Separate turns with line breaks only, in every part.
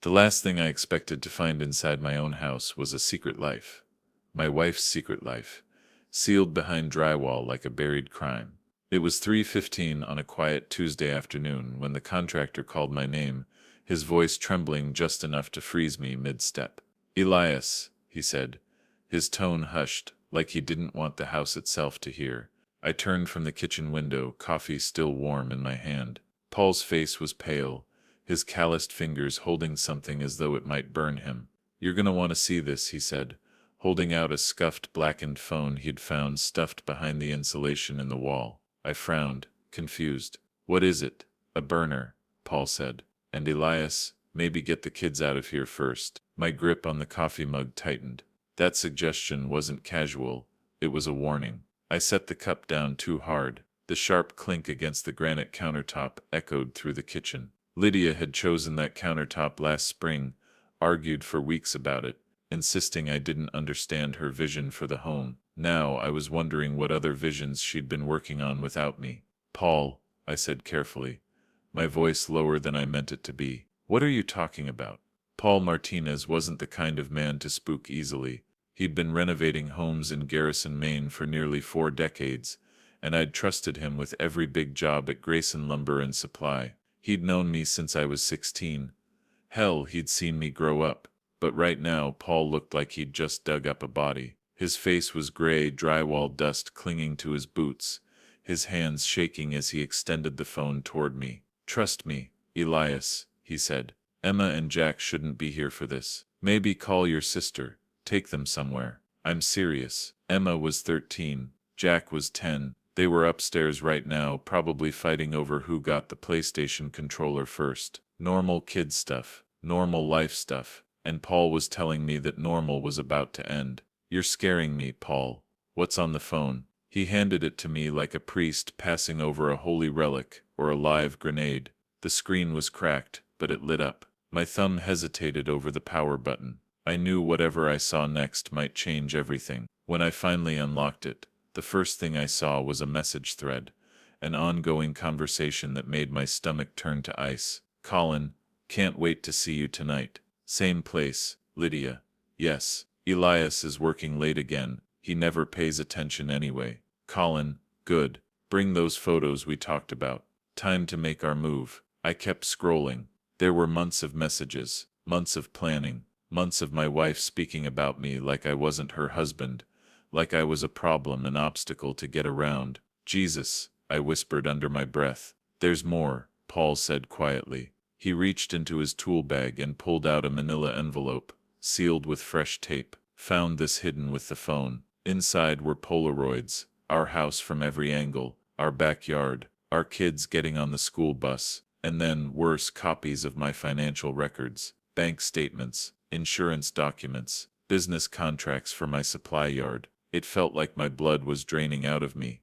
The last thing I expected to find inside my own house was a secret life. My wife's secret life, sealed behind drywall like a buried crime. It was 3:15 on a quiet Tuesday afternoon when the contractor called my name, his voice trembling just enough to freeze me mid-step. "Elias," he said, his tone hushed, like he didn't want the house itself to hear. I turned from the kitchen window, coffee still warm in my hand. Paul's face was pale, his calloused fingers holding something as though it might burn him. "You're gonna want to see this," he said, holding out a scuffed, blackened phone he'd found stuffed behind the insulation in the wall. I frowned, confused. "What is it?" "A burner," Paul said. "And Elias, maybe get the kids out of here first." My grip on the coffee mug tightened. That suggestion wasn't casual, it was a warning. I set the cup down too hard. The sharp clink against the granite countertop echoed through the kitchen. Lydia had chosen that countertop last spring, argued for weeks about it, insisting I didn't understand her vision for the home. Now I was wondering what other visions she'd been working on without me. "Paul," I said carefully, my voice lower than I meant it to be, "what are you talking about?" Paul Martinez wasn't the kind of man to spook easily. He'd been renovating homes in Garrison, Maine for nearly 4 decades, and I'd trusted him with every big job at Grayson Lumber and Supply. He'd known me since I was 16. Hell, he'd seen me grow up. But right now, Paul looked like he'd just dug up a body. His face was gray, drywall dust clinging to his boots, his hands shaking as he extended the phone toward me. "Trust me, Elias," he said. "Emma and Jack shouldn't be here for this. Maybe call your sister, take them somewhere. I'm serious." Emma was 13, Jack was 10. They were upstairs right now, probably fighting over who got the PlayStation controller first. Normal kid stuff, normal life stuff, and Paul was telling me that normal was about to end. "You're scaring me, Paul. What's on the phone?" He handed it to me like a priest passing over a holy relic or a live grenade. The screen was cracked, but it lit up. My thumb hesitated over the power button. I knew whatever I saw next might change everything. When I finally unlocked it, the first thing I saw was a message thread, an ongoing conversation that made my stomach turn to ice. "Colin, can't wait to see you tonight. Same place, Lydia." "Yes, Elias is working late again. He never pays attention anyway." "Colin, good. Bring those photos we talked about. Time to make our move." I kept scrolling. There were months of messages, months of planning, months of my wife speaking about me like I wasn't her husband, like I was a problem, an obstacle to get around. "Jesus," I whispered under my breath. "There's more," Paul said quietly. He reached into his tool bag and pulled out a manila envelope, sealed with fresh tape. "Found this hidden with the phone. Inside were Polaroids, our house from every angle, our backyard, our kids getting on the school bus, and then, worse, copies of my financial records, bank statements, insurance documents, business contracts for my supply yard." It felt like my blood was draining out of me.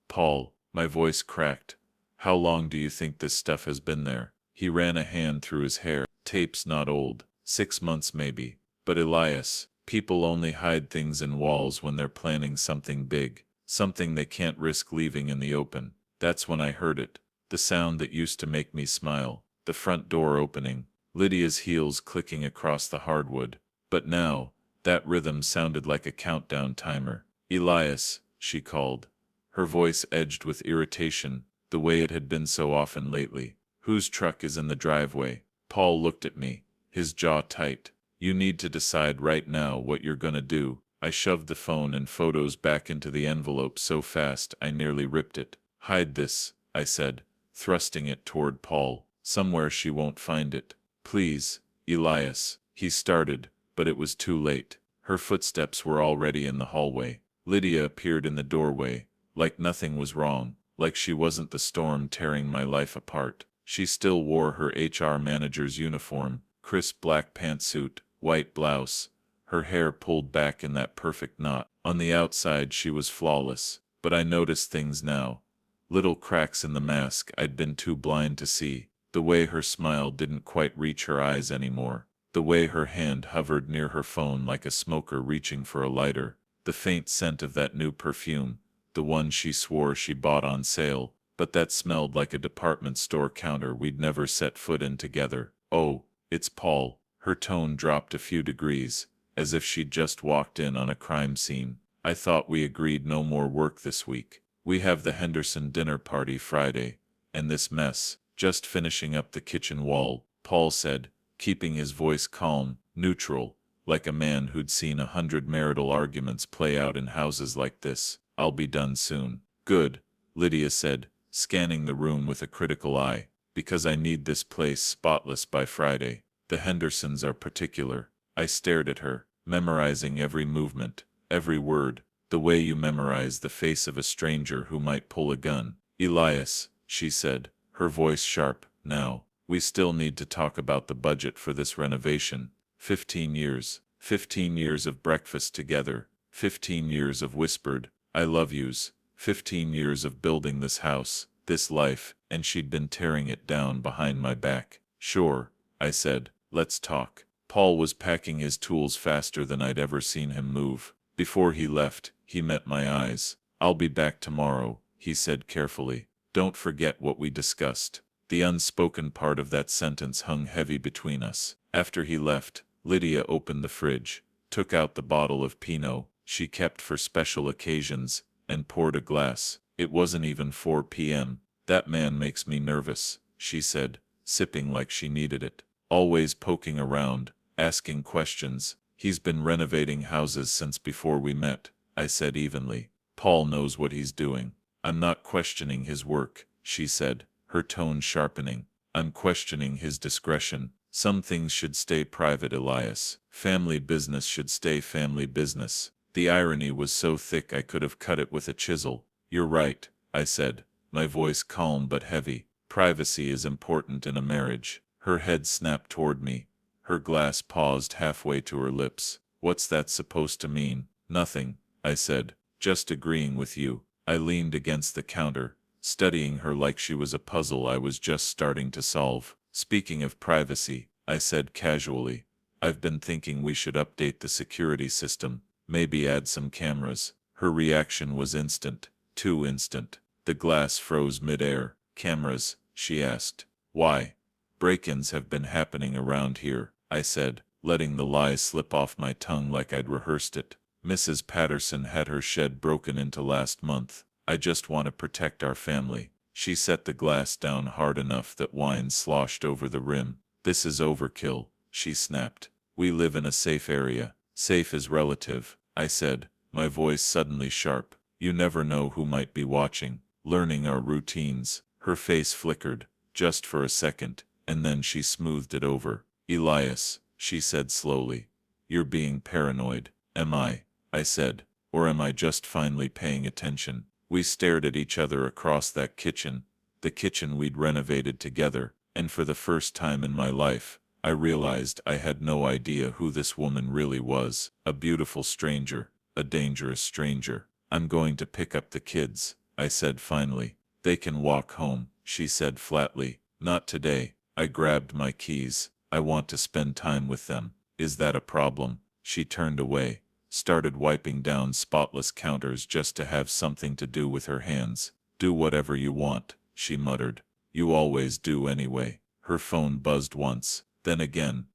"Paul," my voice cracked, "how long do you think this stuff has been there?" He ran a hand through his hair. "Tape's not old. 6 months maybe." "But Elias, people only hide things in walls when they're planning something big, something they can't risk leaving in the open." That's when I heard it. The sound that used to make me smile. The front door opening. Lydia's heels clicking across the hardwood. But now, that rhythm sounded like a countdown timer. "Elias," she called. Her voice edged with irritation, the way it had been so often lately. "Whose truck is in the driveway?" Paul looked at me, his jaw tight. "You need to decide right now what you're gonna do." I shoved the phone and photos back into the envelope so fast I nearly ripped it. "Hide this," I said, thrusting it toward Paul. "Somewhere she won't find it." "Please, Elias," he started, but it was too late. Her footsteps were already in the hallway. Lydia appeared in the doorway, like nothing was wrong, like she wasn't the storm tearing my life apart. She still wore her HR manager's uniform, crisp black pantsuit, white blouse, her hair pulled back in that perfect knot. On the outside she was flawless, but I noticed things now. Little cracks in the mask I'd been too blind to see. The way her smile didn't quite reach her eyes anymore. The way her hand hovered near her phone like a smoker reaching for a lighter. The faint scent of that new perfume, the one she swore she bought on sale, but that smelled like a department store counter we'd never set foot in together. "Oh, It's Paul. Her tone dropped a few degrees, as if she'd just walked in on a crime scene. I thought we agreed no more work this week. We have the Henderson dinner party Friday, and this mess, just finishing up the kitchen wall, Paul said, keeping his voice calm, neutral, like a man who'd seen 100 marital arguments play out in houses like this. I'll be done soon. Good, Lydia said, scanning the room with a critical eye, because I need this place spotless by Friday. The Hendersons are particular. I stared at her, memorizing every movement, every word, the way you memorize the face of a stranger who might pull a gun. Elias, she said, her voice sharp, now, we still need to talk about the budget for this renovation. 15 years. 15 years of breakfast together. 15 years of whispered, I love yous. 15 years of building this house, this life, and she'd been tearing it down behind my back. Sure, I said, let's talk. Paul was packing his tools faster than I'd ever seen him move. Before he left, he met my eyes. I'll be back tomorrow, he said carefully. Don't forget what we discussed. The unspoken part of that sentence hung heavy between us. After he left, Lydia opened the fridge, took out the bottle of Pinot she kept for special occasions, and poured a glass. It wasn't even 4 p.m. That man makes me nervous, she said, sipping like she needed it. Always poking around, asking questions. He's been renovating houses since before we met, I said evenly. Paul knows what he's doing. I'm not questioning his work, she said, her tone sharpening. I'm questioning his discretion. Some things should stay private, Elias. Family business should stay family business. The irony was so thick I could have cut it with a chisel. You're right, I said, my voice calm but heavy. Privacy is important in a marriage. Her head snapped toward me. Her glass paused halfway to her lips. What's that supposed to mean? Nothing, I said, just agreeing with you. I leaned against the counter, studying her like she was a puzzle I was just starting to solve. Speaking of privacy, I said casually, I've been thinking we should update the security system, maybe add some cameras. Her reaction was instant, too instant. The glass froze mid-air. Cameras, she asked. Why? Break-ins have been happening around here, I said, letting the lie slip off my tongue like I'd rehearsed it. Mrs. Patterson had her shed broken into last month. I just want to protect our family. She set the glass down hard enough that wine sloshed over the rim. This is overkill, she snapped. We live in a safe area. Safe is relative, I said, my voice suddenly sharp. You never know who might be watching, learning our routines. Her face flickered, just for a second, and then she smoothed it over. Elias, she said slowly, you're being paranoid. Am I said, or am I just finally paying attention? We stared at each other across that kitchen, the kitchen we'd renovated together, and for the first time in my life, I realized I had no idea who this woman really was. A beautiful stranger, a dangerous stranger. I'm going to pick up the kids, I said finally. They can walk home, she said flatly. Not today. I grabbed my keys. I want to spend time with them. Is that a problem? She turned away, started wiping down spotless counters just to have something to do with her hands. Do whatever you want, she muttered. You always do anyway. Her phone buzzed once, then again.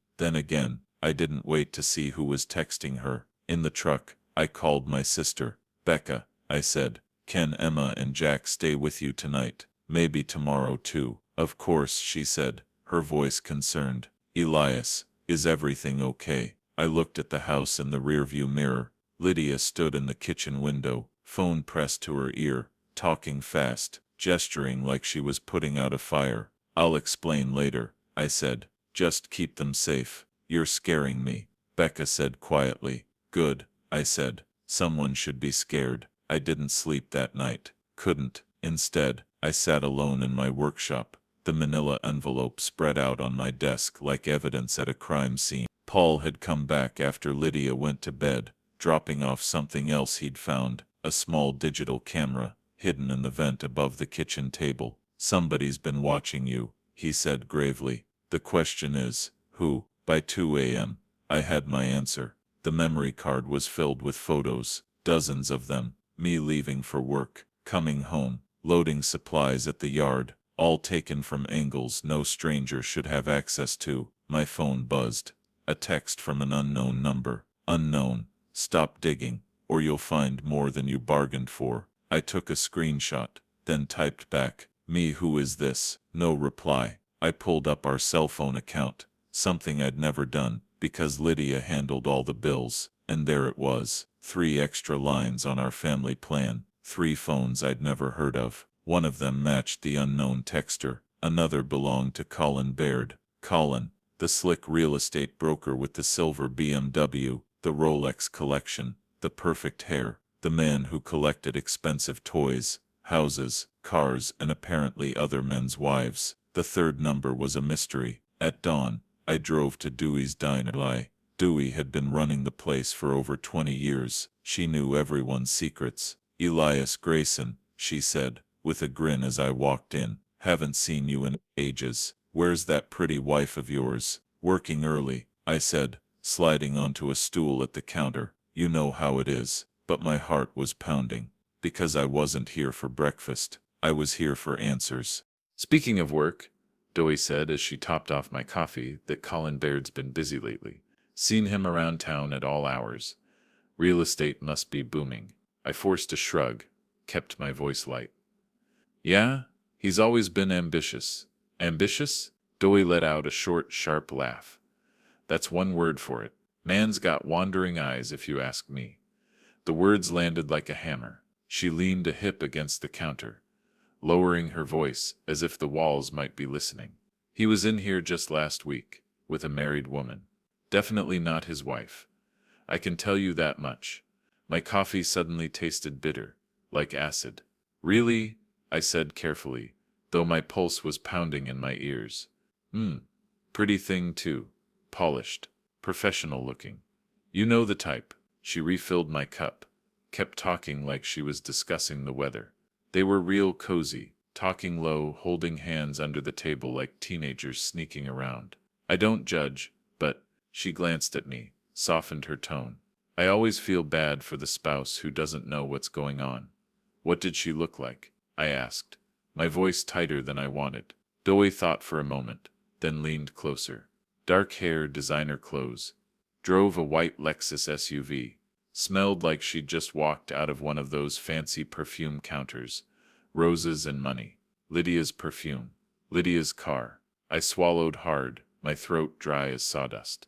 I didn't wait to see who was texting her. In the truck, I called my sister. Becca, I said, can Emma and Jack stay with you tonight? Maybe tomorrow too. Of course, she said, her voice concerned. Elias, is everything okay? I looked at the house in the rearview mirror. Lydia stood in the kitchen window, phone pressed to her ear, talking fast, gesturing like she was putting out a fire. I'll explain later, I said. Just keep them safe. You're scaring me, Becca said quietly. Good, I said. Someone should be scared. I didn't sleep that night. Couldn't. Instead, I sat alone in my workshop, the manila envelope spread out on my desk like evidence at a crime scene. Paul had come back after Lydia went to bed, dropping off something else he'd found, a small digital camera, hidden in the vent above the kitchen table. Somebody's been watching you, he said gravely. The question is, who? By 2 a.m., I had my answer. The memory card was filled with photos, dozens of them, me leaving for work, coming home, loading supplies at the yard, all taken from angles no stranger should have access to. My phone buzzed. A text from an unknown number. Unknown. Stop digging, or you'll find more than you bargained for. I took a screenshot, then typed back, "Me, who is this?" No reply. I pulled up our cell phone account, something I'd never done, because Lydia handled all the bills, and there it was, 3 extra lines on our family plan, 3 phones I'd never heard of. One of them matched the unknown texter, another belonged to Colin Baird. Colin, the slick real estate broker with the silver BMW, the Rolex collection, the perfect hair, the man who collected expensive toys, houses, cars, and apparently other men's wives. The third number was a mystery. At dawn, I drove to Dewey's Diner. Dewey had been running the place for over 20 years. She knew everyone's secrets. "Elias Grayson," she said, with a grin as I walked in. "Haven't seen you in ages. Where's that pretty wife of yours?" "Working early," I said, sliding onto a stool at the counter. "You know how it is." But my heart was pounding, because I wasn't here for breakfast. I was here for answers. "Speaking of work," Dewey said as she topped off my coffee, "that Colin Baird's been busy lately. Seen him around town at all hours. Real estate must be booming." I forced a shrug, kept my voice light. "Yeah, he's always been ambitious." "Ambitious?" Dewey let out a short, sharp laugh. "That's one word for it. Man's got wandering eyes, if you ask me." The words landed like a hammer. She leaned a hip against the counter, lowering her voice as if the walls might be listening. "He was in here just last week, with a married woman. Definitely not his wife. I can tell you that much." My coffee suddenly tasted bitter, like acid. "Really?" I said carefully, though my pulse was pounding in my ears. Pretty thing too. Polished. Professional looking. You know the type." She refilled my cup, kept talking like she was discussing the weather. They were real cozy, talking low, holding hands under the table like teenagers sneaking around. "I don't judge, but," she glanced at me, softened her tone, "I always feel bad for the spouse who doesn't know what's going on." "What did she look like?" I asked, my voice tighter than I wanted. Dewey thought for a moment, then leaned closer. Dark hair, designer clothes. Drove a white Lexus SUV. Smelled like she'd just walked out of one of those fancy perfume counters. Roses and money. Lydia's perfume. Lydia's car. I swallowed hard, my throat dry as sawdust.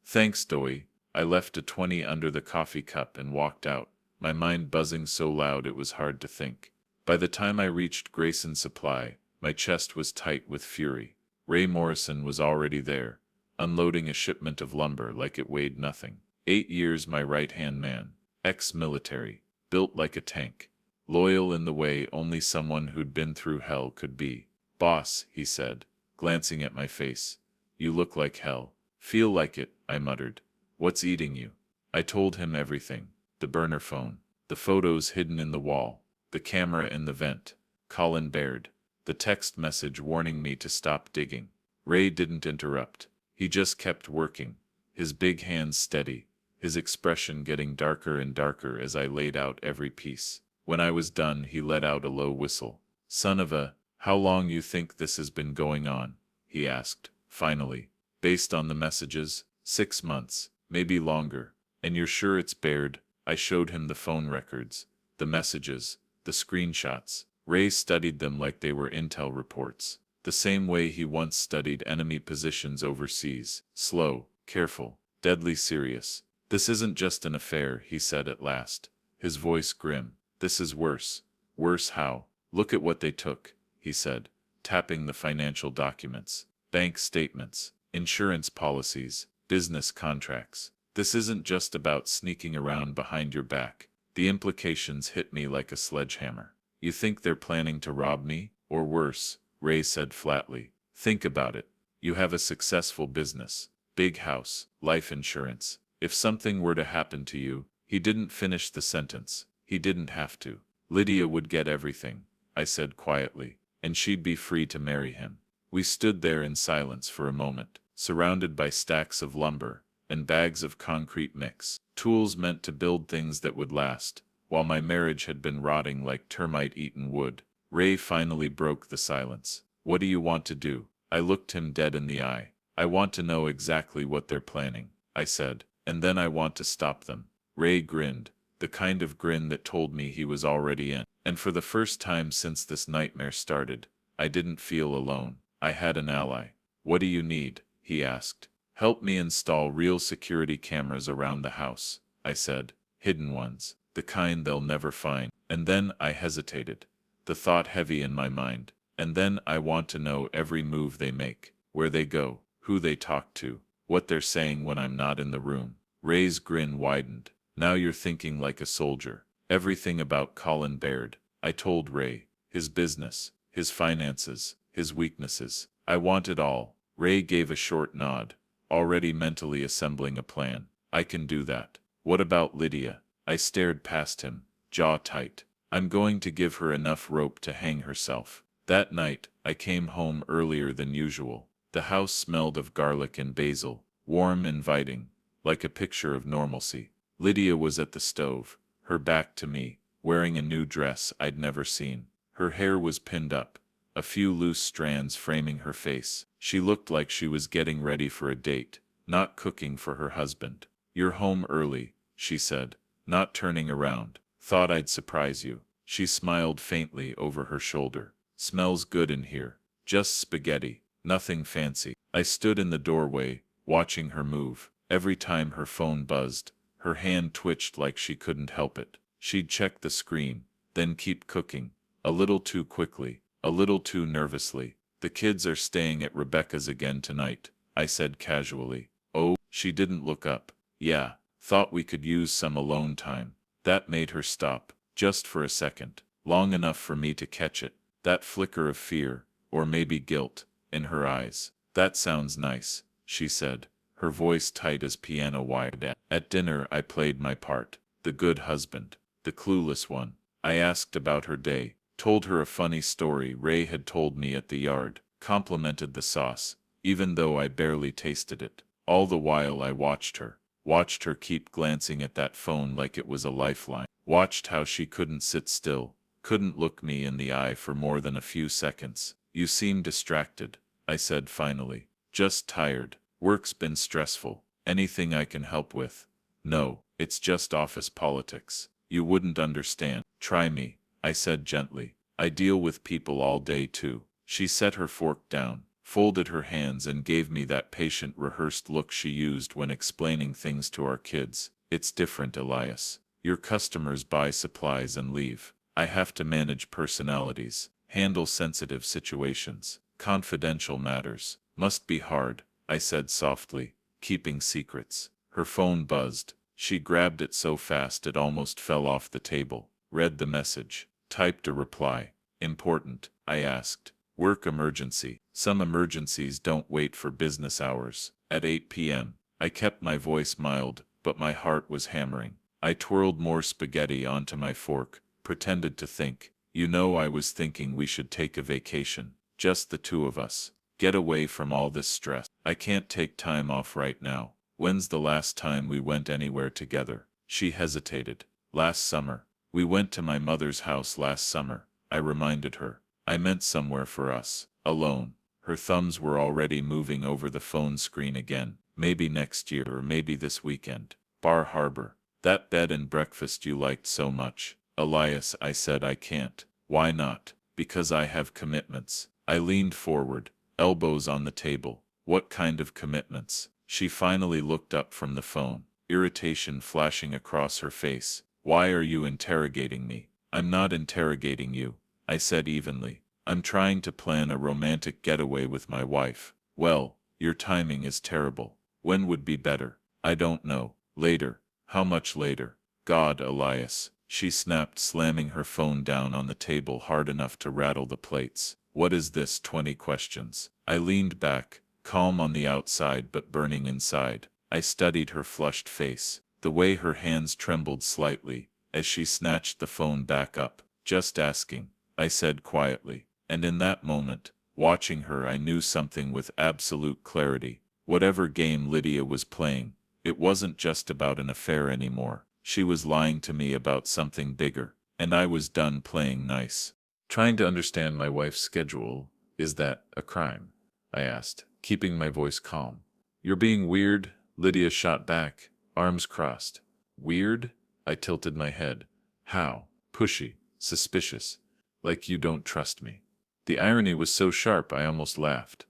"Thanks, Dewey." I left a 20 under the coffee cup and walked out, my mind buzzing so loud it was hard to think. By the time I reached Grayson Supply, my chest was tight with fury. Ray Morrison was already there, unloading a shipment of lumber like it weighed nothing. 8 years my right-hand man, ex-military, built like a tank, loyal in the way only someone who'd been through hell could be. "Boss," he said, glancing at my face, "you look like hell." "Feel like it," I muttered. "What's eating you?" I told him everything. The burner phone, the photos hidden in the wall, the camera in the vent, Colin Baird, the text message warning me to stop digging. Ray didn't interrupt. He just kept working, his big hands steady, his expression getting darker and darker as I laid out every piece. When I was done, he let out a low whistle. "Son of a, how long you think this has been going on?" he asked, finally. "Based on the messages, 6 months, maybe longer." "And you're sure it's Baird?" I showed him the phone records, the messages, the screenshots. Ray studied them like they were intel reports, the same way he once studied enemy positions overseas. Slow, careful, deadly serious. "This isn't just an affair," he said at last, his voice grim. "This is worse." "Worse how?" "Look at what they took," he said, tapping the financial documents. "Bank statements, insurance policies, business contracts. This isn't just about sneaking around behind your back. The implications hit me like a sledgehammer." "You think they're planning to rob me? Or worse," Ray said flatly. "Think about it. You have a successful business, big house, life insurance. If something were to happen to you," he didn't finish the sentence. He didn't have to. "Lydia would get everything," I said quietly, "and she'd be free to marry him." We stood there in silence for a moment, surrounded by stacks of lumber and bags of concrete mix, tools meant to build things that would last, while my marriage had been rotting like termite-eaten wood. Ray finally broke the silence. What do you want to do? I looked him dead in the eye. I want to know exactly what they're planning, I said, and then I want to stop them. Ray grinned, the kind of grin that told me he was already in. And for the first time since this nightmare started, I didn't feel alone. I had an ally. What do you need? He asked. Help me install real security cameras around the house, I said. Hidden ones, the kind they'll never find. And then I hesitated, the thought heavy in my mind. And then I want to know every move they make, where they go, who they talk to, what they're saying when I'm not in the room. Ray's grin widened. Now you're thinking like a soldier. Everything about Colin Baird. I told Ray. His business, his finances, his weaknesses. I want it all. Ray gave a short nod, already mentally assembling a plan. I can do that. What about Lydia? I stared past him, jaw tight. I'm going to give her enough rope to hang herself. That night, I came home earlier than usual. The house smelled of garlic and basil, warm, inviting, like a picture of normalcy. Lydia was at the stove, her back to me, wearing a new dress I'd never seen. Her hair was pinned up, a few loose strands framing her face. She looked like she was getting ready for a date, not cooking for her husband. You're home early, she said, not turning around. Thought I'd surprise you. She smiled faintly over her shoulder. Smells good in here. Just spaghetti, nothing fancy. I stood in the doorway, watching her move. Every time her phone buzzed, her hand twitched like she couldn't help it. She'd check the screen, then keep cooking, a little too quickly, a little too nervously. The kids are staying at Rebecca's again tonight, I said casually. Oh, she didn't look up. Yeah, thought we could use some alone time. That made her stop, just for a second, long enough for me to catch it, that flicker of fear, or maybe guilt, in her eyes. That sounds nice, she said, her voice tight as piano wire. At dinner I played my part, the good husband, the clueless one. I asked about her day, told her a funny story Ray had told me at the yard, complimented the sauce, even though I barely tasted it. All the while I watched her keep glancing at that phone like it was a lifeline, watched how she couldn't sit still, couldn't look me in the eye for more than a few seconds. You seem distracted, I said finally. Just tired. Work's been stressful. Anything I can help with? No, it's just office politics. You wouldn't understand. Try me, I said gently. I deal with people all day too. She set her fork down, folded her hands and gave me that patient, rehearsed look she used when explaining things to our kids. It's different, Elias. Your customers buy supplies and leave. I have to manage personalities, handle sensitive situations, confidential matters. Must be hard, I said softly, keeping secrets. Her phone buzzed. She grabbed it so fast it almost fell off the table, read the message, typed a reply. Important, I asked. Work emergency. Some emergencies don't wait for business hours. At 8 p.m. I kept my voice mild, but my heart was hammering. I twirled more spaghetti onto my fork, pretended to think. You know, I was thinking we should take a vacation, just the two of us. Get away from all this stress. I can't take time off right now. When's the last time we went anywhere together? She hesitated. Last summer. We went to my mother's house last summer, I reminded her. I meant somewhere for us, alone. Her thumbs were already moving over the phone screen again. Maybe next year or maybe this weekend. Bar Harbor. That bed and breakfast you liked so much. Elias, I said. I can't. Why not? Because I have commitments. I leaned forward, elbows on the table. What kind of commitments? She finally looked up from the phone, irritation flashing across her face. Why are you interrogating me? I'm not interrogating you, I said evenly. I'm trying to plan a romantic getaway with my wife. Well, your timing is terrible. When would be better? I don't know. Later. How much later? God, Elias, she snapped, slamming her phone down on the table hard enough to rattle the plates. What is this? 20 questions. I leaned back, calm on the outside but burning inside. I studied her flushed face, the way her hands trembled slightly as she snatched the phone back up. Just asking, I said quietly. And in that moment, watching her, I knew something with absolute clarity. Whatever game Lydia was playing, it wasn't just about an affair anymore. She was lying to me about something bigger, and I was done playing nice. Trying to understand my wife's schedule, is that a crime? I asked, keeping my voice calm. You're being weird, Lydia shot back, arms crossed. Weird? I tilted my head. How? Pushy, suspicious, like you don't trust me. The irony was so sharp I almost laughed.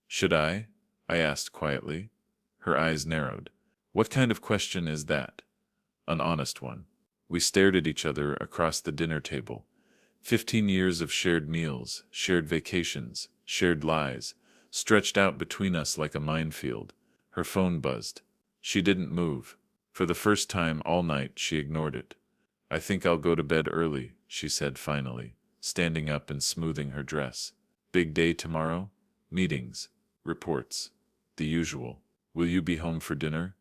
Should I? I asked quietly. Her eyes narrowed. What kind of question is that? An honest one. We stared at each other across the dinner table. 15 years of shared meals, shared vacations, shared lies, stretched out between us like a minefield. Her phone buzzed. She didn't move. For the first time all night, she ignored it. I think I'll go to bed early, she said finally, standing up and smoothing her dress. Big day tomorrow? Meetings, reports, the usual. Will you be home for dinner?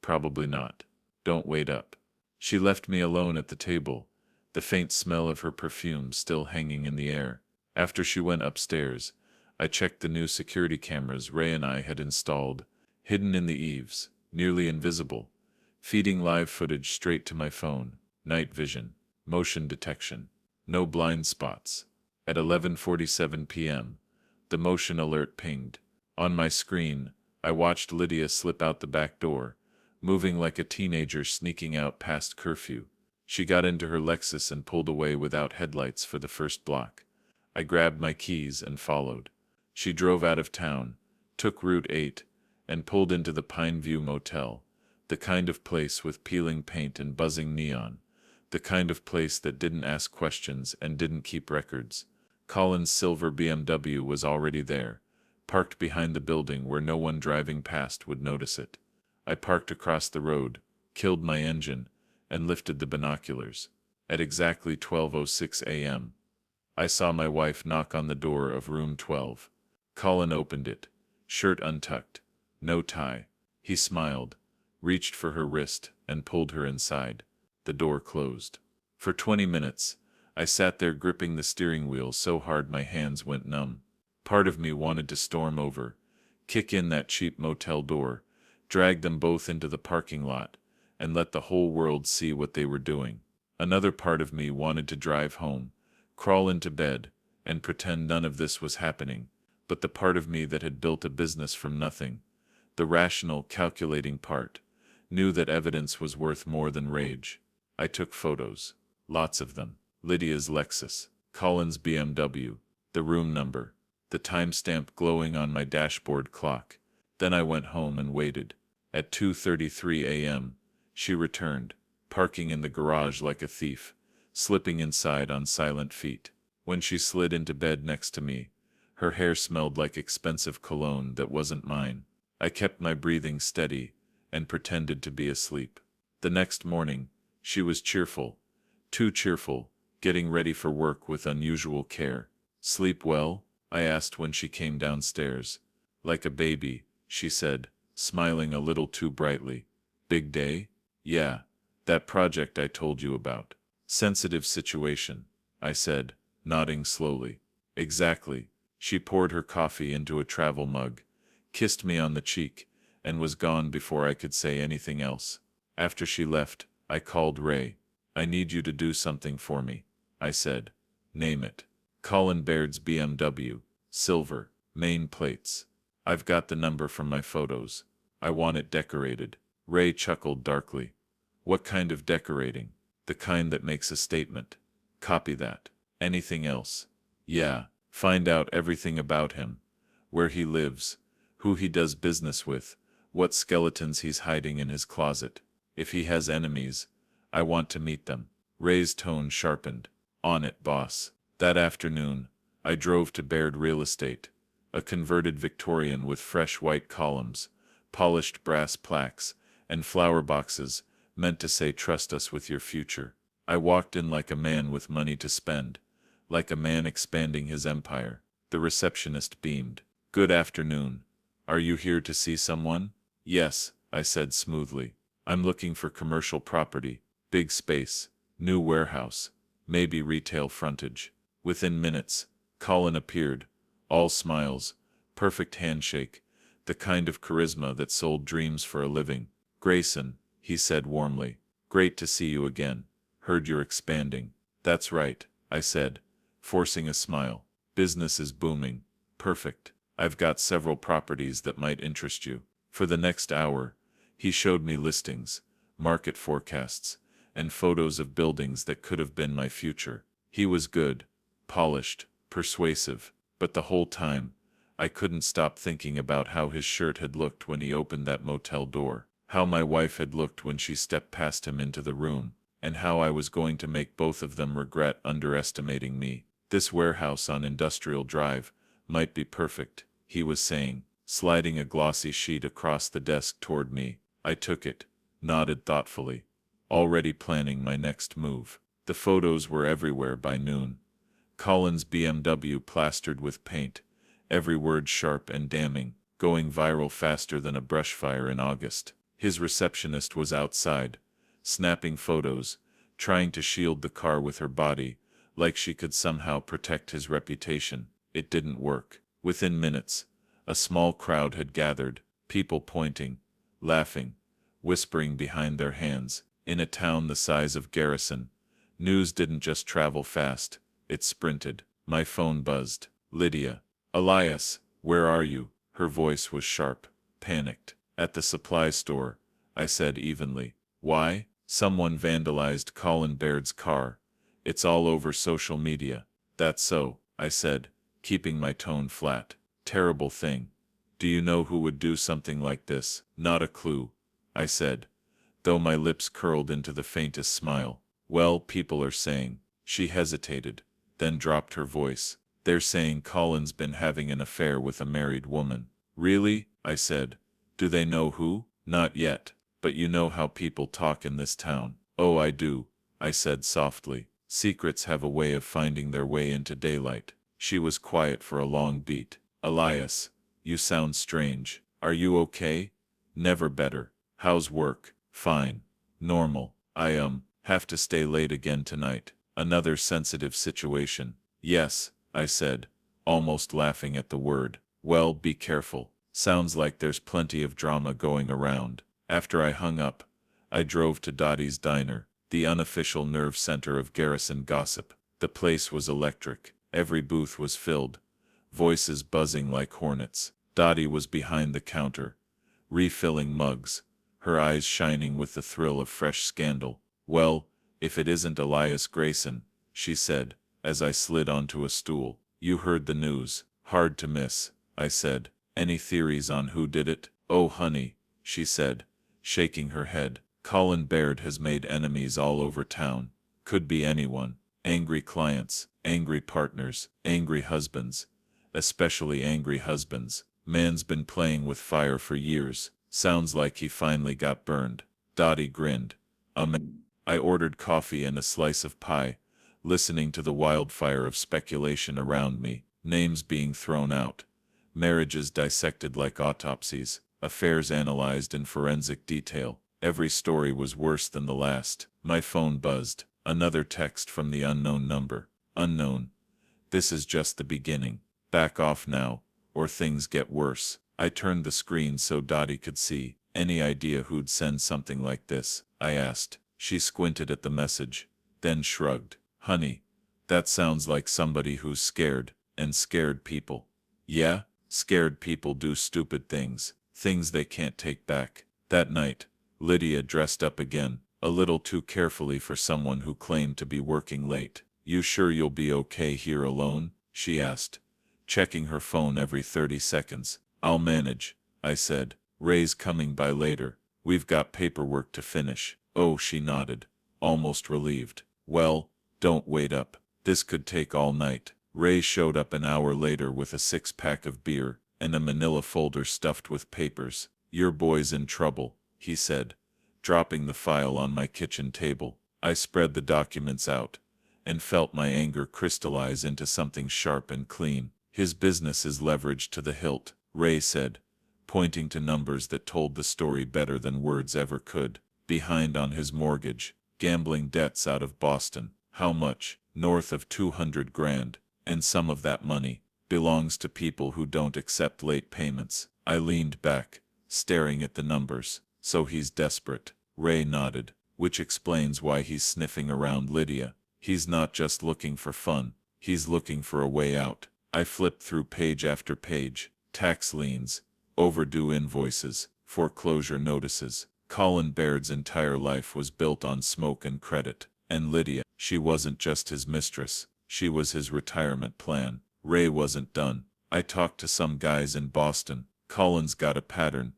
Probably not. Don't wait up. She left me alone at the table, the faint smell of her perfume still hanging in the air. After she went upstairs, I checked the new security cameras Ray and I had installed, hidden in the eaves, nearly invisible, feeding live footage straight to my phone. Night vision, motion detection, no blind spots. At 11:47 p.m., the motion alert pinged. On my screen, I watched Lydia slip out the back door, moving like a teenager sneaking out past curfew. She got into her Lexus and pulled away without headlights for the first block. I grabbed my keys and followed. She drove out of town, took Route 8, and pulled into the Pine View Motel, the kind of place with peeling paint and buzzing neon, the kind of place that didn't ask questions and didn't keep records. Colin's silver BMW was already there, parked behind the building where no one driving past would notice it. I parked across the road, killed my engine, and lifted the binoculars. At exactly 12:06 a.m., I saw my wife knock on the door of room 12. Colin opened it, shirt untucked, no tie. He smiled, reached for her wrist, and pulled her inside. The door closed. For 20 minutes, I sat there gripping the steering wheel so hard my hands went numb. Part of me wanted to storm over, kick in that cheap motel door, drag them both into the parking lot, and let the whole world see what they were doing. Another part of me wanted to drive home, crawl into bed, and pretend none of this was happening. But the part of me that had built a business from nothing, the rational, calculating part, knew that evidence was worth more than rage. I took photos. Lots of them. Lydia's Lexus, Colin's BMW, the room number, the timestamp glowing on my dashboard clock. Then I went home and waited. At 2:33 a.m., she returned, parking in the garage like a thief, slipping inside on silent feet. When she slid into bed next to me, her hair smelled like expensive cologne that wasn't mine. I kept my breathing steady and pretended to be asleep. The next morning, she was cheerful, too cheerful, getting ready for work with unusual care. Sleep well? I asked when she came downstairs. Like a baby, she said, smiling a little too brightly. Big day? Yeah, that project I told you about. Sensitive situation, I said, nodding slowly. Exactly. She poured her coffee into a travel mug, kissed me on the cheek, and was gone before I could say anything else. After she left, I called Ray. I need you to do something for me, I said. Name it. Colin Baird's BMW, silver, main plates. I've got the number from my photos. I want it decorated. Ray chuckled darkly. What kind of decorating? The kind that makes a statement. Copy that. Anything else? Yeah. Find out everything about him. Where he lives, who he does business with, what skeletons he's hiding in his closet. If he has enemies, I want to meet them. Ray's tone sharpened. On it, boss. That afternoon, I drove to Baird Real Estate, a converted Victorian with fresh white columns, polished brass plaques, and flower boxes meant to say trust us with your future. I walked in like a man with money to spend, like a man expanding his empire. The receptionist beamed. Good afternoon. Are you here to see someone? Yes, I said smoothly. I'm looking for commercial property, big space, new warehouse, maybe retail frontage. Within minutes, Colin appeared, all smiles, perfect handshake, the kind of charisma that sold dreams for a living. Grayson, he said warmly, great to see you again. Heard you're expanding. That's right, I said, forcing a smile. Business is booming. Perfect. I've got several properties that might interest you. For the next hour, he showed me listings, market forecasts, and photos of buildings that could have been my future. He was good, polished, persuasive, but the whole time, I couldn't stop thinking about how his shirt had looked when he opened that motel door, how my wife had looked when she stepped past him into the room, and how I was going to make both of them regret underestimating me. This warehouse on Industrial Drive might be perfect, he was saying, sliding a glossy sheet across the desk toward me. I took it, nodded thoughtfully, already planning my next move. The photos were everywhere by noon. Colin's BMW plastered with paint, every word sharp and damning, going viral faster than a brush fire in August. His receptionist was outside, snapping photos, trying to shield the car with her body, like she could somehow protect his reputation. It didn't work. Within minutes, a small crowd had gathered, people pointing, laughing, whispering behind their hands. In a town the size of Garrison, news didn't just travel fast, it sprinted. My phone buzzed. Lydia. Elias, where are you? Her voice was sharp, panicked. At the supply store, I said evenly. Why? Someone vandalized Colin Baird's car. It's all over social media. That's so, I said, keeping my tone flat. Terrible thing. Do you know who would do something like this? Not a clue, I said, though my lips curled into the faintest smile. Well, people are saying. She hesitated, then dropped her voice. They're saying Colin's been having an affair with a married woman. Really? I said. Do they know who? Not yet, but you know how people talk in this town. Oh, I do, I said softly. Secrets have a way of finding their way into daylight. She was quiet for a long beat. Elias, you sound strange. Are you okay? Never better. How's work? Fine. Normal. I have to stay late again tonight. Another sensitive situation. Yes, I said, almost laughing at the word. Well, be careful. Sounds like there's plenty of drama going around. After I hung up, I drove to Dottie's Diner, the unofficial nerve center of Garrison gossip. The place was electric. Every booth was filled, voices buzzing like hornets. Dottie was behind the counter, refilling mugs, her eyes shining with the thrill of fresh scandal. Well, if it isn't Elias Grayson, she said, as I slid onto a stool. You heard the news. Hard to miss, I said. Any theories on who did it? Oh, honey, she said, shaking her head. Colin Baird has made enemies all over town. Could be anyone. Angry clients, angry partners, angry husbands. Especially angry husbands. Man's been playing with fire for years. Sounds like he finally got burned. Dottie grinned. I ordered coffee and a slice of pie, listening to the wildfire of speculation around me, names being thrown out, marriages dissected like autopsies, affairs analyzed in forensic detail. Every story was worse than the last. My phone buzzed. Another text from the unknown number. Unknown. This is just the beginning. Back off now, or things get worse. I turned the screen so Dottie could see. Any idea who'd send something like this? I asked. She squinted at the message, then shrugged. Honey, that sounds like somebody who's scared, and scared people. Yeah, scared people do stupid things, things they can't take back. That night, Lydia dressed up again, a little too carefully for someone who claimed to be working late. You sure you'll be okay here alone? She asked, checking her phone every 30 seconds. I'll manage, I said. Ray's coming by later. We've got paperwork to finish. Oh, she nodded, almost relieved. Well, don't wait up. This could take all night. Ray showed up an hour later with a 6-pack of beer and a manila folder stuffed with papers. Your boy's in trouble, he said, dropping the file on my kitchen table. I spread the documents out and felt my anger crystallize into something sharp and clean. His business is leveraged to the hilt, Ray said, pointing to numbers that told the story better than words ever could. Behind on his mortgage, gambling debts out of Boston. How much? North of 200 grand, and some of that money belongs to people who don't accept late payments. I leaned back, staring at the numbers. So he's desperate. Ray nodded, which explains why he's sniffing around Lydia. He's not just looking for fun. He's looking for a way out. I flipped through page after page. Tax liens, overdue invoices, foreclosure notices. Colin Baird's entire life was built on smoke and credit. And Lydia, she wasn't just his mistress. She was his retirement plan. Ray wasn't done. I talked to some guys in Boston. Colin's got a pattern,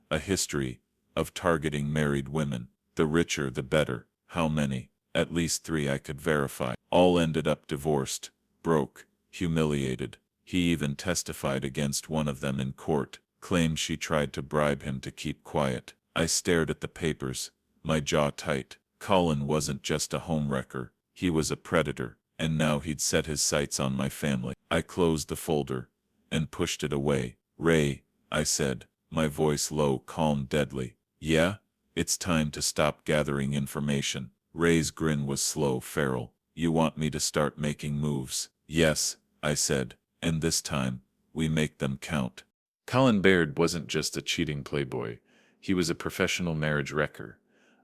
a history, of targeting married women. The richer the better. How many? At least 3 I could verify. All ended up divorced, broke, humiliated. He even testified against one of them in court, claimed she tried to bribe him to keep quiet. I stared at the papers, my jaw tight. Colin wasn't just a homewrecker, he was a predator, and now he'd set his sights on my family. I closed the folder and pushed it away. Ray, I said, my voice low, calm, deadly. Yeah? It's time to stop gathering information. Ray's grin was slow, feral. You want me to start making moves? Yes, I said, and this time, we make them count. Colin Baird wasn't just a cheating playboy. He was a professional marriage wrecker,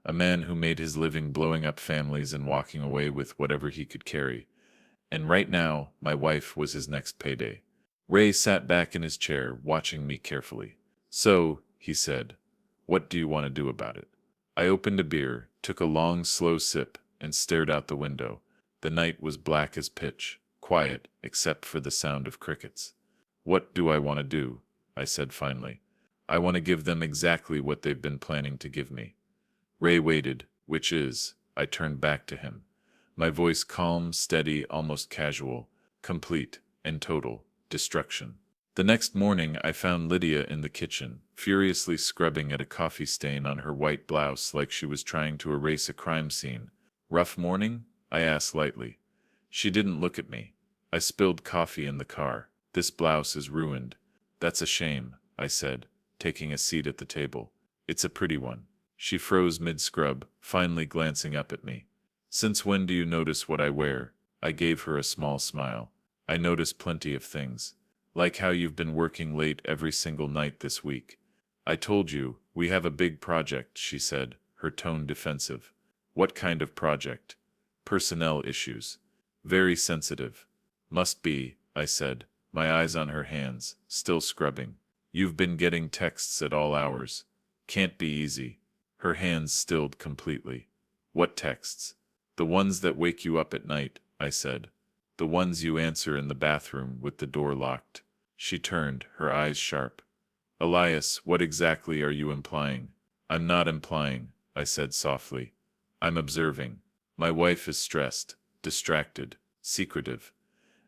a man who made his living blowing up families and walking away with whatever he could carry. And right now, my wife was his next payday. Ray sat back in his chair, watching me carefully. So, he said, what do you want to do about it? I opened a beer, took a long, slow sip, and stared out the window. The night was black as pitch, quiet, except for the sound of crickets. What do I want to do? I said finally. I want to give them exactly what they've been planning to give me. Ray waited, which is, I turned back to him. My voice calm, steady, almost casual, complete and total destruction. The next morning I found Lydia in the kitchen, furiously scrubbing at a coffee stain on her white blouse like she was trying to erase a crime scene. Rough morning? I asked lightly. She didn't look at me. I spilled coffee in the car. This blouse is ruined. That's a shame, I said, taking a seat at the table. It's a pretty one. She froze mid-scrub, finally glancing up at me. Since when do you notice what I wear? I gave her a small smile. I notice plenty of things. Like how you've been working late every single night this week. I told you, we have a big project, she said, her tone defensive. What kind of project? Personnel issues. Very sensitive. Must be, I said, my eyes on her hands, still scrubbing. You've been getting texts at all hours. Can't be easy. Her hands stilled completely. What texts? The ones that wake you up at night, I said. The ones you answer in the bathroom with the door locked. She turned, her eyes sharp. Elias, what exactly are you implying? I'm not implying, I said softly. I'm observing. My wife is stressed, distracted, secretive.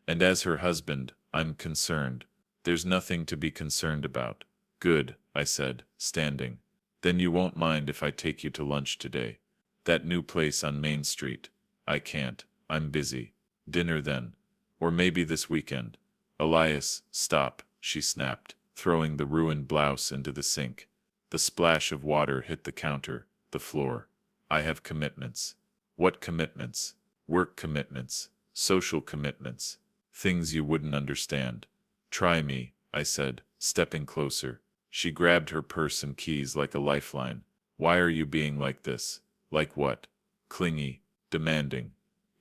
And as her husband, I'm concerned. There's nothing to be concerned about. Good, I said, standing. Then you won't mind if I take you to lunch today. That new place on Main Street. I can't. I'm busy. Dinner then. Or maybe this weekend. Elias, stop, she snapped, throwing the ruined blouse into the sink. The splash of water hit the counter, the floor. I have commitments. What commitments? Work commitments, social commitments, things you wouldn't understand. Try me, I said, stepping closer. She grabbed her purse and keys like a lifeline. Why are you being like this? Like what? Clingy, demanding.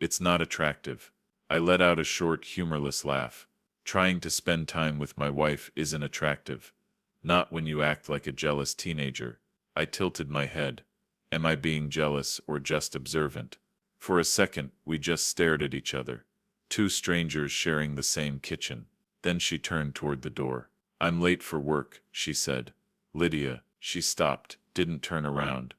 It's not attractive. I let out a short, humorless laugh. Trying to spend time with my wife isn't attractive. Not when you act like a jealous teenager. I tilted my head. Am I being jealous or just observant? For a second, we just stared at each other. Two strangers sharing the same kitchen. Then she turned toward the door. I'm late for work, she said. Lydia, she stopped, didn't turn around.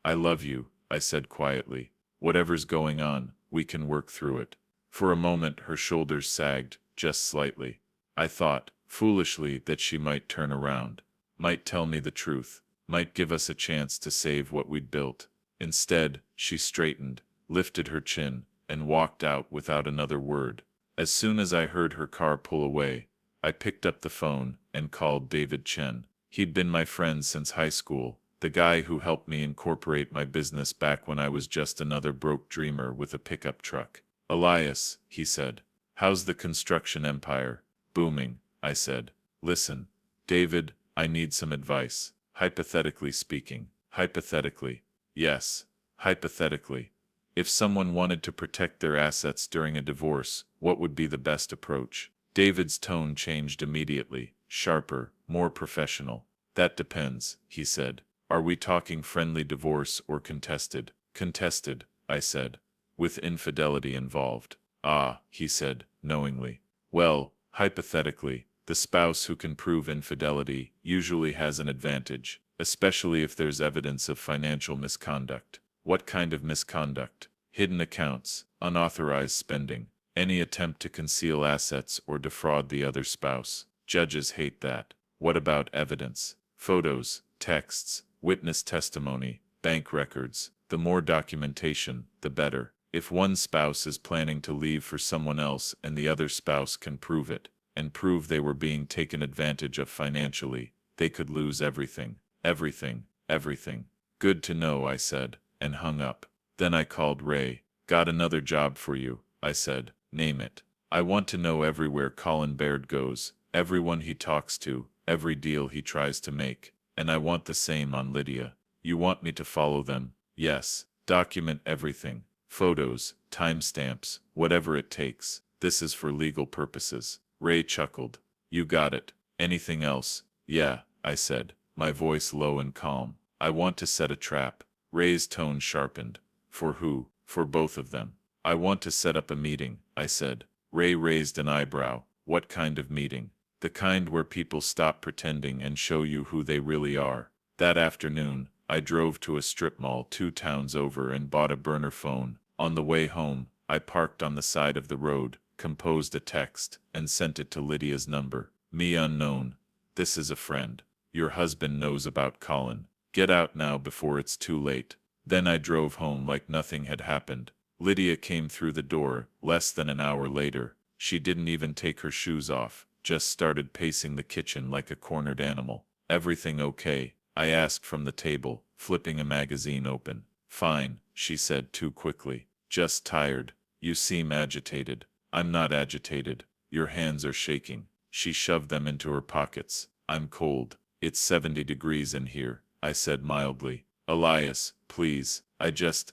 I love you, I said quietly. Whatever's going on, we can work through it. For a moment her shoulders sagged, just slightly. I thought, foolishly, that she might turn around, might tell me the truth, might give us a chance to save what we'd built. Instead, she straightened, lifted her chin, and walked out without another word. As soon as I heard her car pull away, I picked up the phone and called David Chen. He'd been my friend since high school, the guy who helped me incorporate my business back when I was just another broke dreamer with a pickup truck. Elias, he said. How's the construction empire? Booming, I said. Listen, David, I need some advice. Hypothetically speaking. Hypothetically. Yes, hypothetically. If someone wanted to protect their assets during a divorce, What would be the best approach? David's tone changed immediately, sharper, more professional. That depends, he said. Are we talking friendly divorce or contested? Contested, I said. With infidelity involved. Ah, he said, knowingly. Well, hypothetically, the spouse who can prove infidelity usually has an advantage, especially if there's evidence of financial misconduct. What kind of misconduct? Hidden accounts, unauthorized spending, any attempt to conceal assets or defraud the other spouse. Judges hate that. What about evidence? Photos, texts, witness testimony, bank records. The more documentation, the better. If one spouse is planning to leave for someone else and the other spouse can prove it, and prove they were being taken advantage of financially, they could lose everything. Everything, everything. Good to know, I said, and hung up. Then I called Ray. Got another job for you, I said. Name it. I want to know everywhere Colin Baird goes, everyone he talks to, every deal he tries to make. And I want the same on Lydia. You want me to follow them? Yes. Document everything. Photos, timestamps, whatever it takes. This is for legal purposes. Ray chuckled. You got it. Anything else? Yeah, I said, my voice low and calm. I want to set a trap. Ray's tone sharpened. For who? For both of them. I want to set up a meeting, I said. Ray raised an eyebrow. What kind of meeting? The kind where people stop pretending and show you who they really are. That afternoon, I drove to a strip mall 2 towns over and bought a burner phone. On the way home, I parked on the side of the road, composed a text, and sent it to Lydia's number. Me unknown. This is a friend. Your husband knows about Colin. Get out now before it's too late. Then I drove home like nothing had happened. Lydia came through the door less than an hour later. She didn't even take her shoes off, just started pacing the kitchen like a cornered animal. Everything okay? I asked from the table, flipping a magazine open. Fine, she said too quickly. Just tired. You seem agitated. I'm not agitated. Your hands are shaking. She shoved them into her pockets. I'm cold. It's 70 degrees in here, I said mildly. Elias, please, I just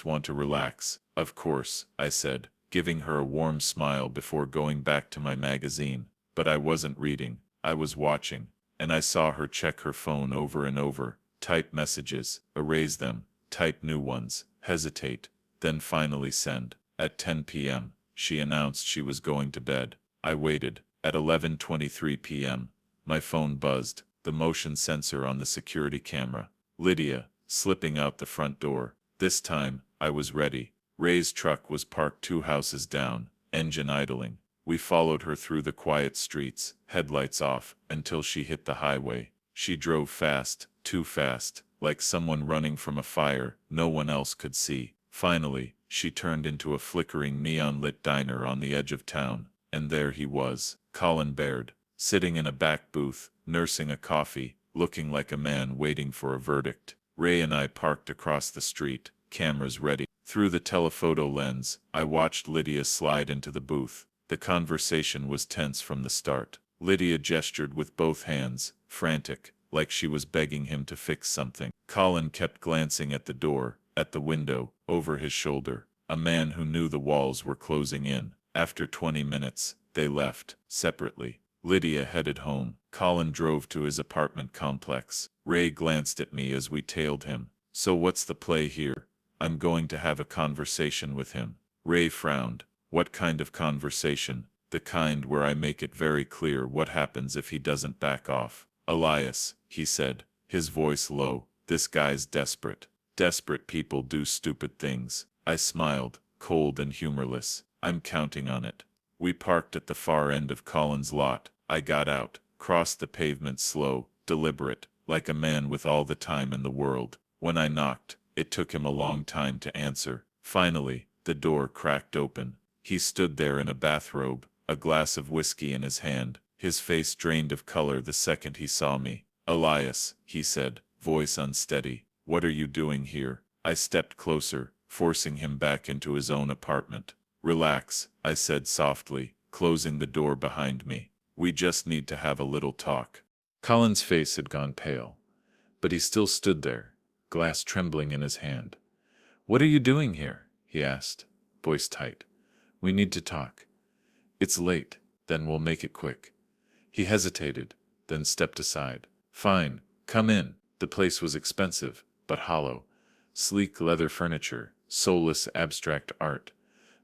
want to relax. Of course, I said, giving her a warm smile before going back to my magazine. But I wasn't reading. I was watching. And I saw her check her phone over and over, type messages, erase them, type new ones, hesitate, then finally send. At 10 p.m., she announced she was going to bed. I waited. At 11:23 p.m., my phone buzzed, the motion sensor on the security camera. Lydia, slipping out the front door. This time, I was ready. Ray's truck was parked 2 houses down, engine idling. We followed her through the quiet streets, headlights off, until she hit the highway. She drove fast, too fast, like someone running from a fire no one else could see. Finally, she turned into a flickering neon-lit diner on the edge of town, and there he was, Colin Baird, sitting in a back booth, nursing a coffee, looking like a man waiting for a verdict. Ray and I parked across the street, cameras ready. Through the telephoto lens, I watched Lydia slide into the booth. The conversation was tense from the start. Lydia gestured with both hands, frantic, like she was begging him to fix something. Colin kept glancing at the door, at the window, over his shoulder. A man who knew the walls were closing in. After 20 minutes, they left, separately. Lydia headed home. Colin drove to his apartment complex. Ray glanced at me as we tailed him. So what's the play here? I'm going to have a conversation with him. Ray frowned. What kind of conversation? The kind where I make it very clear what happens if he doesn't back off. Elias, he said, his voice low, this guy's desperate. Desperate people do stupid things. I smiled, cold and humorless. I'm counting on it. We parked at the far end of Colin's lot. I got out, crossed the pavement slow, deliberate, like a man with all the time in the world. When I knocked, it took him a long time to answer. Finally, the door cracked open. He stood there in a bathrobe, a glass of whiskey in his hand, his face drained of color the second he saw me. Elias, he said, voice unsteady, what are you doing here? I stepped closer, forcing him back into his own apartment. Relax, I said softly, closing the door behind me. We just need to have a little talk. Colin's face had gone pale, but he still stood there, glass trembling in his hand. What are you doing here? He asked, voice tight. We need to talk. It's late, then we'll make it quick. He hesitated, then stepped aside. Fine, come in. The place was expensive, but hollow. Sleek leather furniture, soulless abstract art.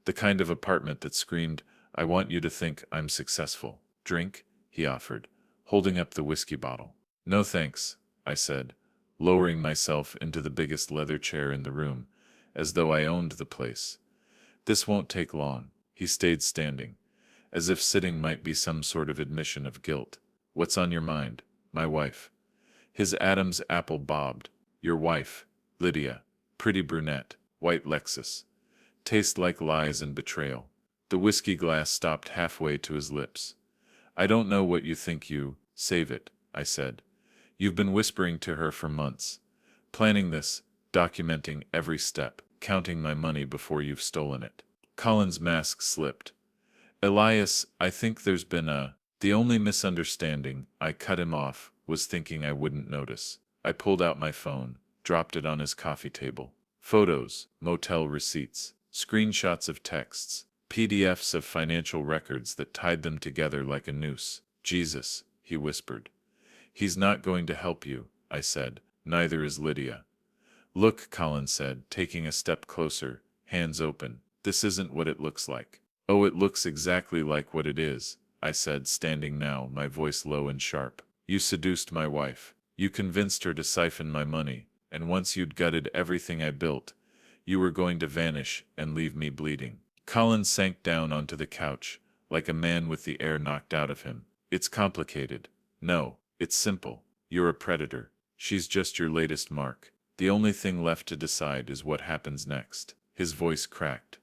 The kind of apartment that screamed, I want you to think I'm successful. Drink? He offered, holding up the whiskey bottle. No thanks, I said, lowering myself into the biggest leather chair in the room, as though I owned the place. This won't take long. He stayed standing, as if sitting might be some sort of admission of guilt. What's on your mind? My wife. His Adam's apple bobbed. Your wife, Lydia. Pretty brunette, white Lexus. Taste like lies and betrayal. The whiskey glass stopped halfway to his lips. I don't know what you think you, save it, I said. You've been whispering to her for months. Planning this, documenting every step, counting my money before you've stolen it. Colin's mask slipped. Elias, I think there's been The only misunderstanding, I cut him off, was thinking I wouldn't notice. I pulled out my phone, dropped it on his coffee table. Photos, motel receipts, screenshots of texts, PDFs of financial records that tied them together like a noose. Jesus, he whispered. He's not going to help you, I said. Neither is Lydia. Look, Colin said, taking a step closer, hands open. This isn't what it looks like. Oh, it looks exactly like what it is, I said, standing now, my voice low and sharp. You seduced my wife. You convinced her to siphon my money, and once you'd gutted everything I built, you were going to vanish and leave me bleeding. Colin sank down onto the couch, like a man with the air knocked out of him. It's complicated. No, it's simple. You're a predator. She's just your latest mark. The only thing left to decide is what happens next. His voice cracked.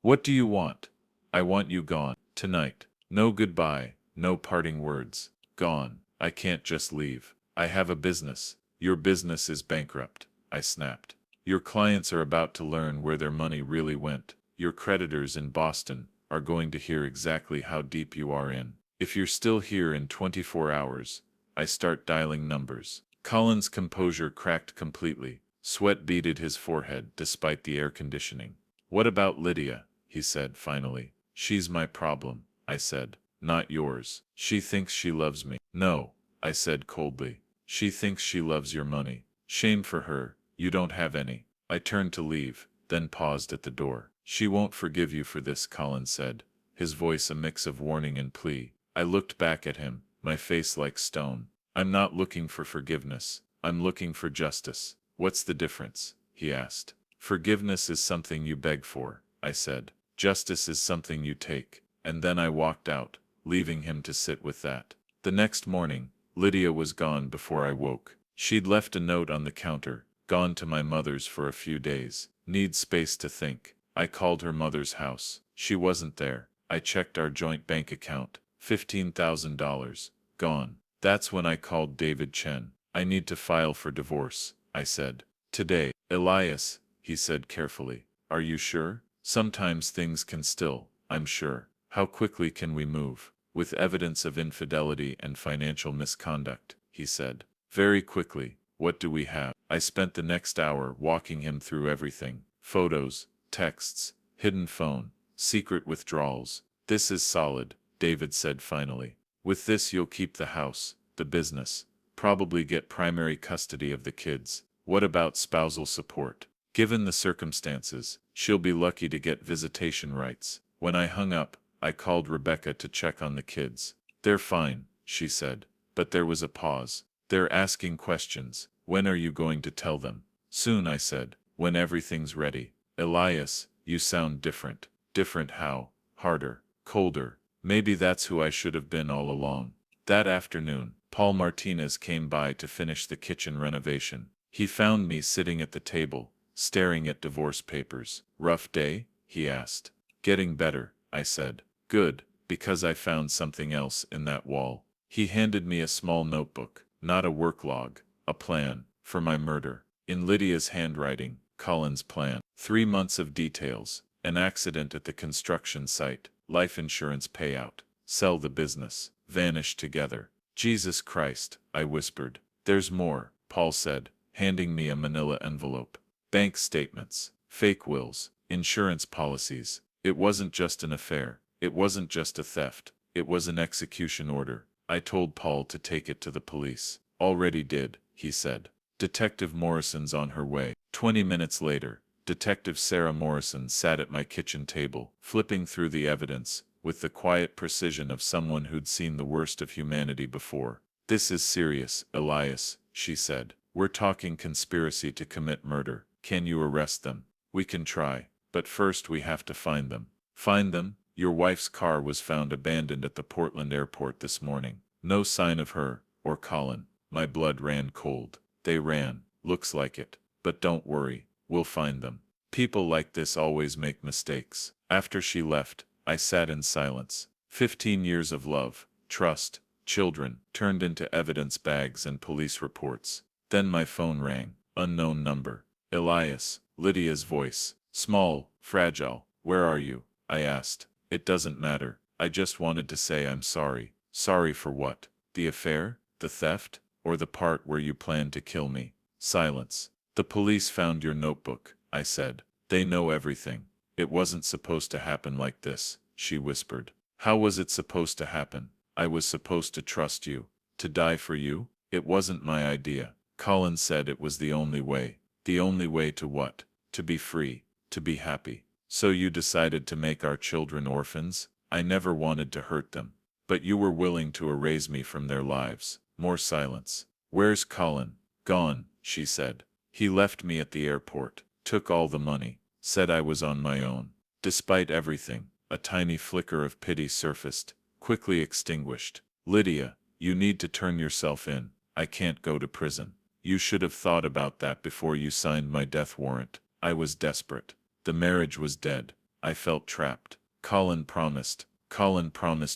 What do you want? I want you gone. Tonight. No goodbye, no parting words. Gone. I can't just leave. I have a business. Your business is bankrupt, I snapped. Your clients are about to learn where their money really went. Your creditors in Boston are going to hear exactly how deep you are in. If you're still here in 24 hours, I start dialing numbers. Colin's composure cracked completely. Sweat beaded his forehead despite the air conditioning. What about Lydia? He said finally. She's my problem, I said. Not yours. She thinks she loves me. No, I said coldly. She thinks she loves your money. Shame for her. You don't have any. I turned to leave, then paused at the door. She won't forgive you for this, Colin said, his voice a mix of warning and plea. I looked back at him, my face like stone. I'm not looking for forgiveness. I'm looking for justice. What's the difference? He asked. Forgiveness is something you beg for, I said. Justice is something you take. And then I walked out, leaving him to sit with that. The next morning, Lydia was gone before I woke. She'd left a note on the counter, gone to my mother's for a few days. Need space to think. I called her mother's house. She wasn't there. I checked our joint bank account. $15,000. Gone. That's when I called David Chen. I need to file for divorce, I said. Today. Elias, he said carefully. Are you sure? Sometimes things can still, I'm sure. How quickly can we move? With evidence of infidelity and financial misconduct, he said. Very quickly. What do we have? I spent the next hour walking him through everything. Photos, texts, hidden phone, secret withdrawals. This is solid, David said finally. With this you'll keep the house, the business, probably get primary custody of the kids. What about spousal support? Given the circumstances, she'll be lucky to get visitation rights. When I hung up, I called Rebecca to check on the kids. They're fine, she said. But there was a pause. They're asking questions. When are you going to tell them? Soon, I said. When everything's ready. Elias, you sound different. Different how? Harder. Colder. Maybe that's who I should have been all along. That afternoon, Paul Martinez came by to finish the kitchen renovation. He found me sitting at the table, staring at divorce papers. Rough day? He asked. Getting better, I said. Good, because I found something else in that wall. He handed me a small notebook, not a work log, a plan, for my murder. In Lydia's handwriting, Colin's plan. 3 months of details. An accident at the construction site. Life insurance payout. Sell the business. Vanish together. Jesus Christ, I whispered. There's more, Paul said, handing me a manila envelope. Bank statements. Fake wills. Insurance policies. It wasn't just an affair. It wasn't just a theft. It was an execution order. I told Paul to take it to the police. Already did, he said. Detective Morrison's on her way. 20 minutes later, Detective Sarah Morrison sat at my kitchen table, flipping through the evidence, with the quiet precision of someone who'd seen the worst of humanity before. "This is serious, Elias," she said. "We're talking conspiracy to commit murder. Can you arrest them?" "We can try, but first we have to find them." "Find them? Your wife's car was found abandoned at the Portland airport this morning. No sign of her, or Colin." My blood ran cold. They ran. Looks like it. But don't worry, we'll find them. People like this always make mistakes. After she left, I sat in silence. 15 years of love, trust, children, turned into evidence bags and police reports. Then my phone rang. Unknown number. "Elias," Lydia's voice. Small, fragile. "Where are you?" I asked. "It doesn't matter. I just wanted to say I'm sorry." "Sorry for what? The affair? The theft? Or the part where you planned to kill me?" Silence. "The police found your notebook," I said. "They know everything." "It wasn't supposed to happen like this," she whispered. "How was it supposed to happen? I was supposed to trust you. To die for you? It wasn't my idea. Colin said it was the only way." "The only way to what?" "To be free. To be happy." "So you decided to make our children orphans?" "I never wanted to hurt them." "But you were willing to erase me from their lives." More silence. "Where's Colin?" "Gone," she said. "He left me at the airport, took all the money, said I was on my own." Despite everything, a tiny flicker of pity surfaced, quickly extinguished. "Lydia, you need to turn yourself in. I can't go to prison." "You should have thought about that before you signed my death warrant." I was desperate. The marriage was dead. I felt trapped. Colin promised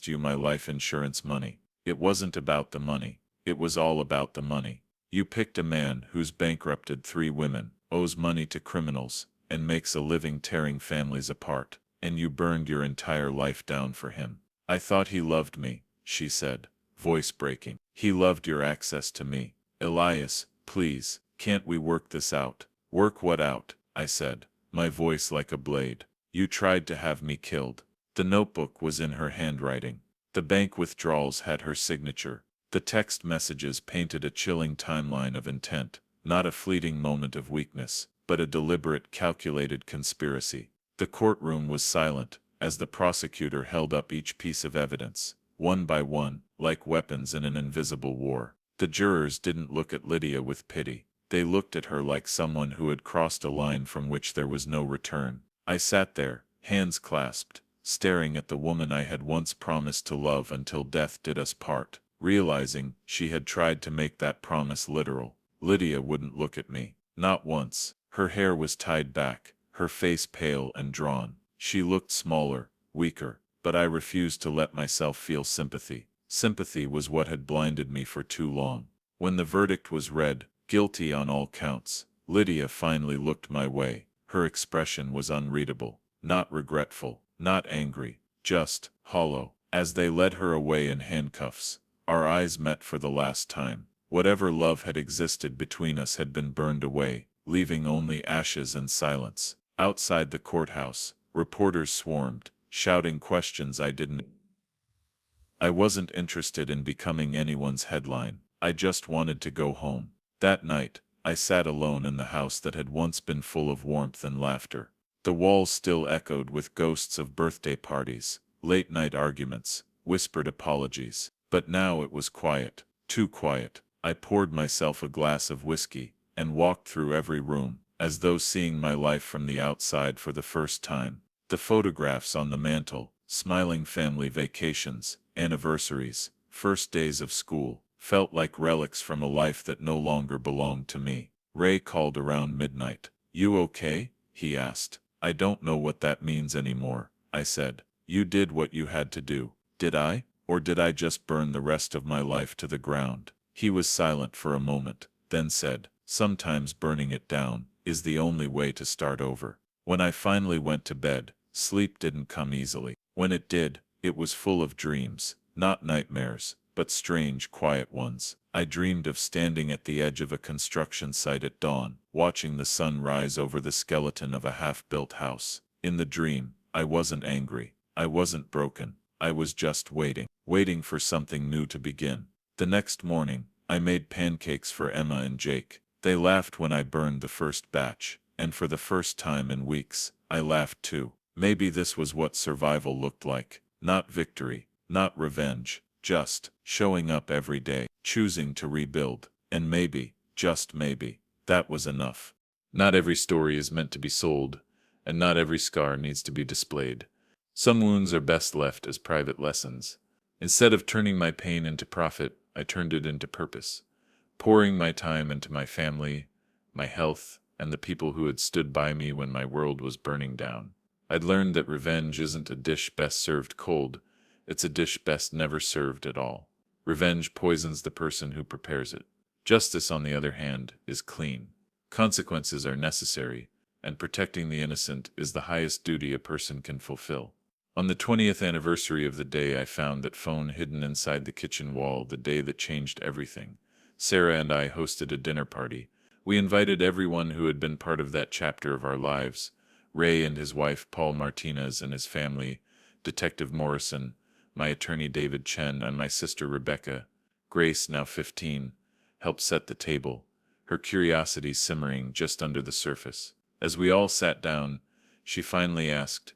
you my life insurance money." "It wasn't about the money. It was all about the money. You picked a man who's bankrupted 3 women, owes money to criminals, and makes a living tearing families apart, and you burned your entire life down for him." "I thought he loved me," she said, voice breaking. "He loved your access to me." "Elias, please, can't we work this out?" "Work what out?" I said, my voice like a blade. "You tried to have me killed." The notebook was in her handwriting. The bank withdrawals had her signature. The text messages painted a chilling timeline of intent, not a fleeting moment of weakness, but a deliberate, calculated conspiracy. The courtroom was silent, as the prosecutor held up each piece of evidence, one by one, like weapons in an invisible war. The jurors didn't look at Lydia with pity. They looked at her like someone who had crossed a line from which there was no return. I sat there, hands clasped, staring at the woman I had once promised to love until death did us part, realizing she had tried to make that promise literal. Lydia wouldn't look at me. Not once. Her hair was tied back, her face pale and drawn. She looked smaller, weaker, but I refused to let myself feel sympathy. Sympathy was what had blinded me for too long. When the verdict was read, guilty on all counts, Lydia finally looked my way. Her expression was unreadable, not regretful, not angry, just hollow. As they led her away in handcuffs, our eyes met for the last time. Whatever love had existed between us had been burned away, leaving only ashes and silence. Outside the courthouse, reporters swarmed, shouting questions I wasn't interested in becoming anyone's headline. I just wanted to go home. That night, I sat alone in the house that had once been full of warmth and laughter. The walls still echoed with ghosts of birthday parties, late-night arguments, whispered apologies. But now it was quiet, too quiet. I poured myself a glass of whiskey, and walked through every room, as though seeing my life from the outside for the first time. The photographs on the mantel, smiling family vacations, anniversaries, first days of school, felt like relics from a life that no longer belonged to me. Ray called around midnight. "You okay?" he asked. "I don't know what that means anymore," I said. "You did what you had to do." "Did I? Or did I just burn the rest of my life to the ground?" He was silent for a moment, then said, "Sometimes burning it down is the only way to start over." When I finally went to bed, sleep didn't come easily. When it did, it was full of dreams, not nightmares, but strange, quiet ones. I dreamed of standing at the edge of a construction site at dawn, watching the sun rise over the skeleton of a half-built house. In the dream, I wasn't angry. I wasn't broken. I was just waiting for something new to begin. The next morning, I made pancakes for Emma and Jake. They laughed when I burned the first batch, and for the first time in weeks, I laughed too. Maybe this was what survival looked like. Not victory, not revenge, just showing up every day, choosing to rebuild. And maybe, just maybe, that was enough. Not every story is meant to be sold, and not every scar needs to be displayed. Some wounds are best left as private lessons. Instead of turning my pain into profit, I turned it into purpose, pouring my time into my family, my health, and the people who had stood by me when my world was burning down. I'd learned that revenge isn't a dish best served cold, it's a dish best never served at all. Revenge poisons the person who prepares it. Justice, on the other hand, is clean. Consequences are necessary, and protecting the innocent is the highest duty a person can fulfill. On the 20th anniversary of the day I found that phone hidden inside the kitchen wall, the day that changed everything, Sarah and I hosted a dinner party. We invited everyone who had been part of that chapter of our lives: Ray and his wife Paul Martinez and his family, Detective Morrison, my attorney David Chen, and my sister Rebecca. Grace, now 15, helped set the table, her curiosity simmering just under the surface. As we all sat down, she finally asked,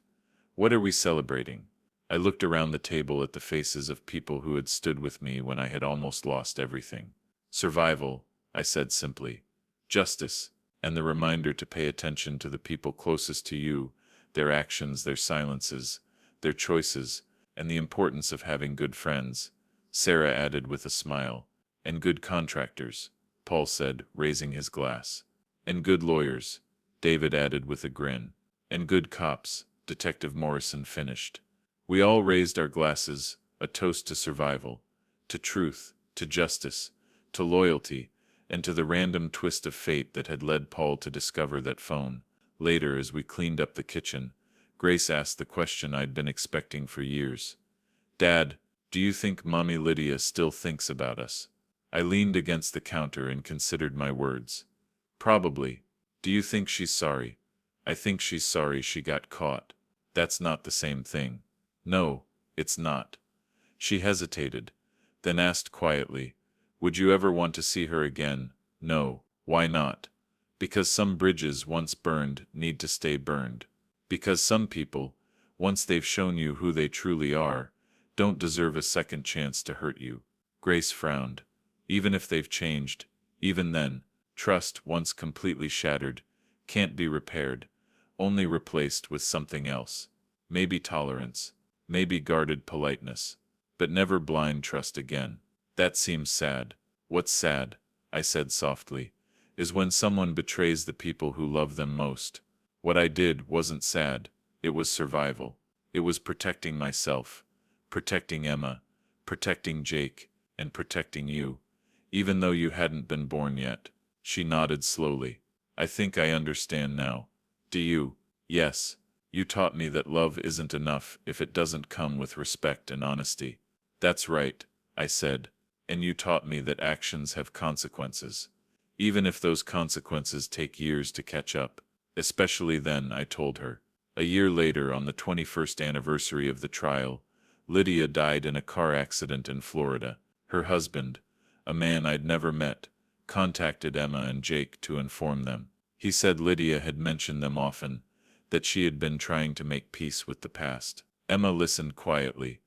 "What are we celebrating?" I looked around the table at the faces of people who had stood with me when I had almost lost everything. "Survival," I said simply. "Justice, and the reminder to pay attention to the people closest to you, their actions, their silences, their choices, and the importance of having good friends," Sarah added with a smile. "And good contractors," Paul said, raising his glass. "And good lawyers," David added with a grin. "And good cops," Detective Morrison finished. We all raised our glasses, a toast to survival, to truth, to justice, to loyalty, and to the random twist of fate that had led Paul to discover that phone. Later, as we cleaned up the kitchen, Grace asked the question I'd been expecting for years. "Dad, do you think Mommy Lydia still thinks about us?" I leaned against the counter and considered my words. "Probably. Do you think she's sorry?" "I think she's sorry she got caught." "That's not the same thing." "No, it's not." She hesitated, then asked quietly, "Would you ever want to see her again?" "No." "Why not?" "Because some bridges once burned need to stay burned. Because some people, once they've shown you who they truly are, don't deserve a second chance to hurt you." Grace frowned. "Even if they've changed, even then, trust, once completely shattered, can't be repaired, only replaced with something else. Maybe tolerance, maybe guarded politeness, but never blind trust again." "That seems sad." "What's sad," I said softly, "is when someone betrays the people who love them most. What I did wasn't sad, it was survival. It was protecting myself, protecting Emma, protecting Jake, and protecting you, even though you hadn't been born yet." She nodded slowly. "I think I understand now." "Do you?" "Yes. You taught me that love isn't enough if it doesn't come with respect and honesty." "That's right," I said. "And you taught me that actions have consequences, even if those consequences take years to catch up." "Especially then," I told her. A year later, on the 21st anniversary of the trial, Lydia died in a car accident in Florida. Her husband, a man I'd never met, contacted Emma and Jake to inform them. He said Lydia had mentioned them often, that she had been trying to make peace with the past. Emma listened quietly,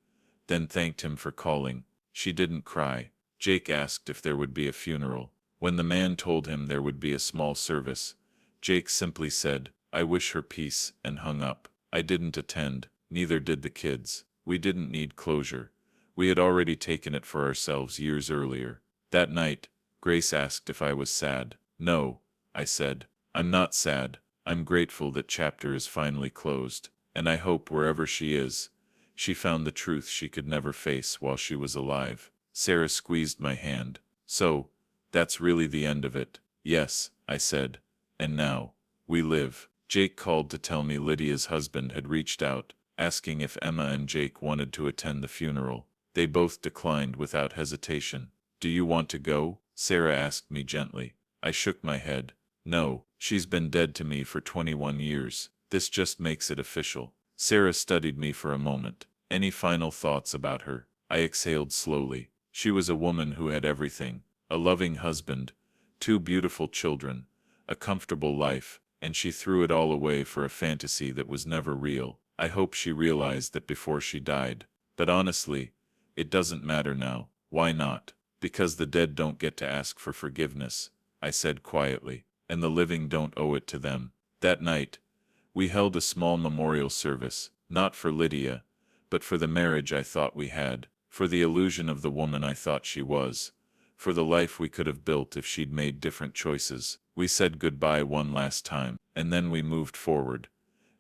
then thanked him for calling. She didn't cry. Jake asked if there would be a funeral. When the man told him there would be a small service, Jake simply said, "I wish her peace," and hung up. I didn't attend, neither did the kids. We didn't need closure. We had already taken it for ourselves years earlier. That night, Grace asked if I was sad. "No," I said. "I'm not sad. I'm grateful that chapter is finally closed, and I hope wherever she is, she found the truth she could never face while she was alive." Sarah squeezed my hand. "So, that's really the end of it?" "Yes," I said. "And now, we live." Jake called to tell me Lydia's husband had reached out, asking if Emma and Jake wanted to attend the funeral. They both declined without hesitation. "Do you want to go?" Sarah asked me gently. I shook my head. "No, she's been dead to me for 21 years. This just makes it official." Sarah studied me for a moment. Any final thoughts about her? I exhaled slowly. She was a woman who had everything: a loving husband, 2 beautiful children, a comfortable life, and she threw it all away for a fantasy that was never real. I hope she realized that before she died. But honestly, it doesn't matter now. Why not? Because the dead don't get to ask for forgiveness, I said quietly, and the living don't owe it to them. That night, we held a small memorial service, not for Lydia, but for the marriage I thought we had, for the illusion of the woman I thought she was, for the life we could have built if she'd made different choices. We said goodbye one last time, and then we moved forward,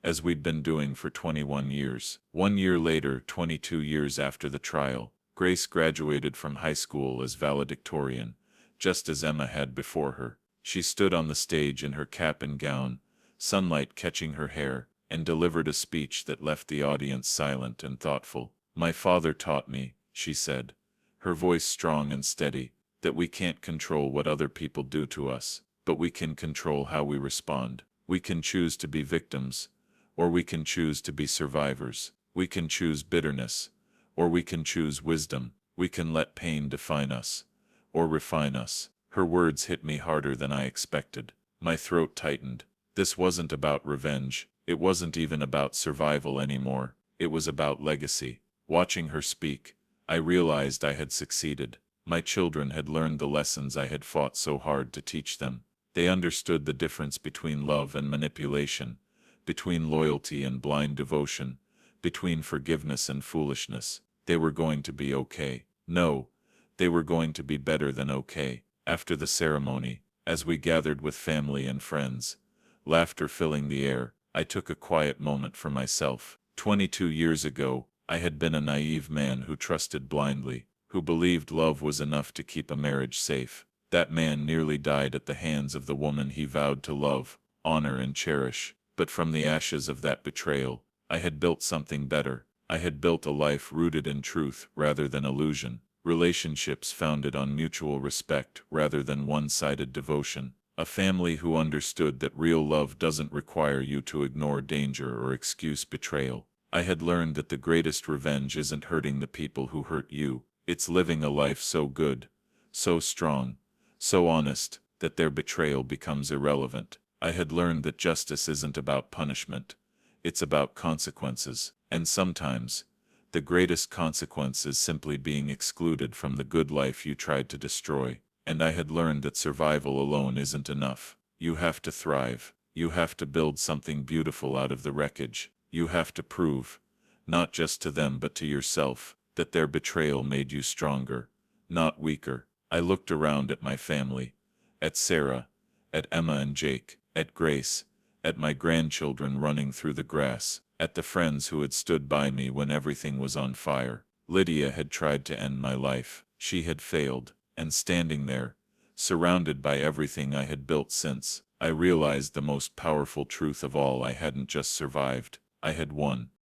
as we'd been doing for 21 years. 1 year later, 22 years after the trial, Grace graduated from high school as valedictorian, just as Emma had before her. She stood on the stage in her cap and gown, sunlight catching her hair, and delivered a speech that left the audience silent and thoughtful. "My father taught me," she said, her voice strong and steady, "that we can't control what other people do to us, but we can control how we respond. We can choose to be victims, or we can choose to be survivors. We can choose bitterness, or we can choose wisdom. We can let pain define us, or refine us." Her words hit me harder than I expected. My throat tightened. This wasn't about revenge. It wasn't even about survival anymore. It was about legacy. Watching her speak, I realized I had succeeded. My children had learned the lessons I had fought so hard to teach them. They understood the difference between love and manipulation, between loyalty and blind devotion, between forgiveness and foolishness. They were going to be okay. No, they were going to be better than okay. After the ceremony, as we gathered with family and friends, laughter filling the air, I took a quiet moment for myself. 22 years ago, I had been a naive man who trusted blindly, who believed love was enough to keep a marriage safe. That man nearly died at the hands of the woman he vowed to love, honor, and cherish. But from the ashes of that betrayal, I had built something better. I had built a life rooted in truth rather than illusion, relationships founded on mutual respect rather than one-sided devotion, a family who understood that real love doesn't require you to ignore danger or excuse betrayal. I had learned that the greatest revenge isn't hurting the people who hurt you. It's living a life so good, so strong, so honest, that their betrayal becomes irrelevant. I had learned that justice isn't about punishment. It's about consequences. And sometimes, the greatest consequence is simply being excluded from the good life you tried to destroy. And I had learned that survival alone isn't enough. You have to thrive. You have to build something beautiful out of the wreckage. You have to prove, not just to them but to yourself, that their betrayal made you stronger, not weaker. I looked around at my family, at Sarah, at Emma and Jake, at Grace, at my grandchildren running through the grass, at the friends who had stood by me when everything was on fire. Lydia had tried to end my life. She had failed. And standing there, surrounded by everything I had built since, I realized the most powerful truth of all: I hadn't just survived, I had won.